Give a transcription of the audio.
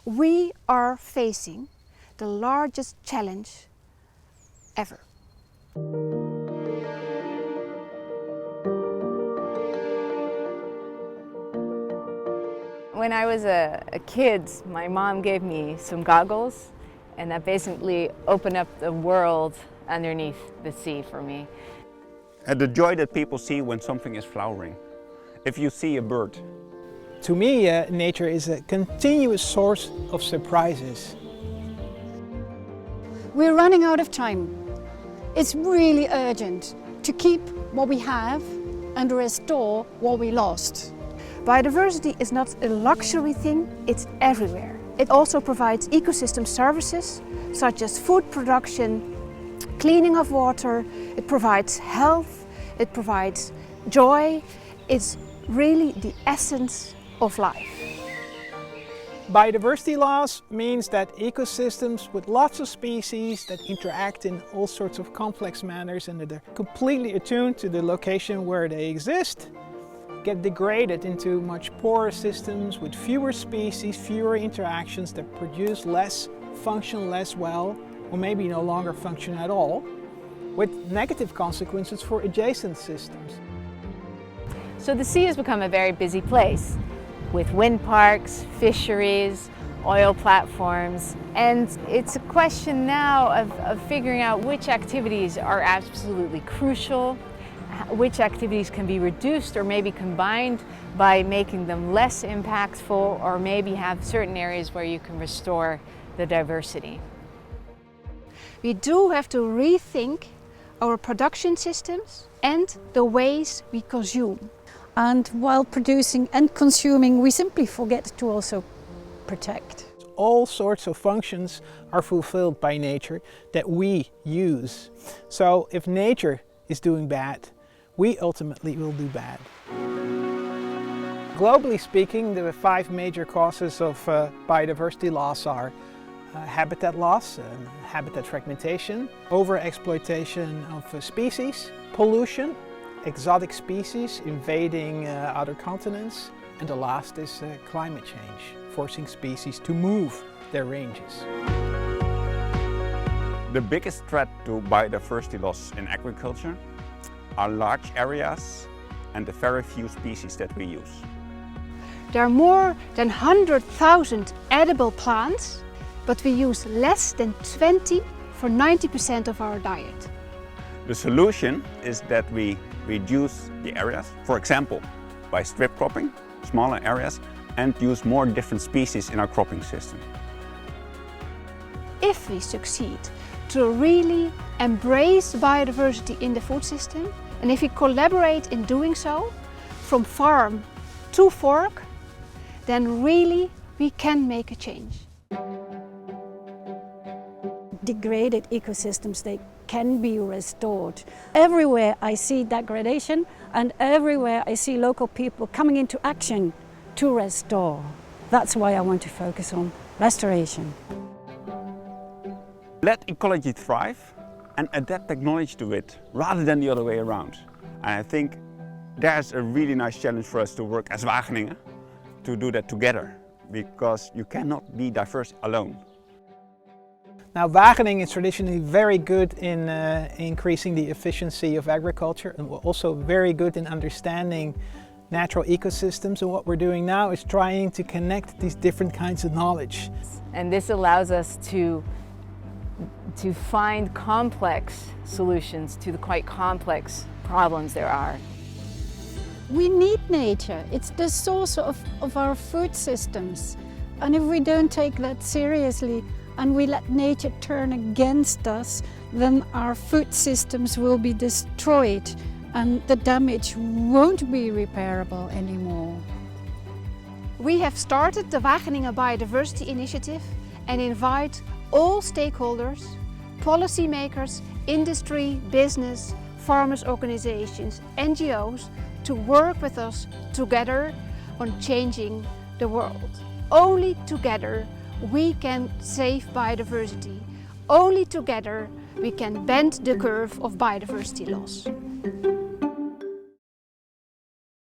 We are facing the largest challenge ever. When I was a kid, my mom gave me some goggles, and that basically opened up the world underneath the sea for me. And the joy that people see when something is flowering. If you see a bird. To me, nature is a continuous source of surprises. We're running out of time. It's really urgent to keep what we have and restore what we lost. Biodiversity is not a luxury thing, it's everywhere. It also provides ecosystem services such as food production, cleaning of water, it provides health, it provides joy. It's really the essence of life. Biodiversity loss means that ecosystems with lots of species that interact in all sorts of complex manners and that are completely attuned to the location where they exist get degraded into much poorer systems with fewer species, fewer interactions that produce less, function less well, or maybe no longer function at all, with negative consequences for adjacent systems. So the sea has become a very busy place with wind parks, fisheries, oil platforms, and it's a question now of figuring out which activities are absolutely crucial, which activities can be reduced or maybe combined by making them less impactful, or maybe have certain areas where you can restore the diversity. We do have to rethink our production systems and the ways we consume. And while producing and consuming, we simply forget to also protect. All sorts of functions are fulfilled by nature that we use. So if nature is doing bad, we ultimately will do bad. Globally speaking, the 5 major causes of biodiversity loss are habitat loss, habitat fragmentation, overexploitation of species, pollution, exotic species invading other continents, and the last is climate change, forcing species to move their ranges. The biggest threat to biodiversity loss in agriculture are large areas and the very few species that we use. There are more than 100,000 edible plants, but we use less than 20 for 90% of our diet. The solution is that we reduce the areas, for example, by strip cropping, smaller areas, and use more different species in our cropping system. If we succeed to really embrace biodiversity in the food system, and if we collaborate in doing so, from farm to fork, then really we can make a change. Degraded ecosystems, they can be restored. Everywhere I see degradation, and everywhere I see local people coming into action to restore. That's why I want to focus on restoration. Let ecology thrive and adapt technology to it rather than the other way around. And I think there's a really nice challenge for us to work as Wageningen to do that together, because you cannot be diverse alone. Now, Wageningen is traditionally very good in increasing the efficiency of agriculture, and we're also very good in understanding natural ecosystems, and what we're doing now is trying to connect these different kinds of knowledge. And this allows us to find complex solutions to the quite complex problems there are. We need nature. It's the source of our food systems. And if we don't take that seriously and we let nature turn against us, then our food systems will be destroyed and the damage won't be repairable anymore. We have started the Wageningen Biodiversity Initiative and invite all stakeholders, policymakers, industry, business, farmers' organizations, NGOs to work with us together on changing the world. Only together we can save biodiversity. Only together we can bend the curve of biodiversity loss.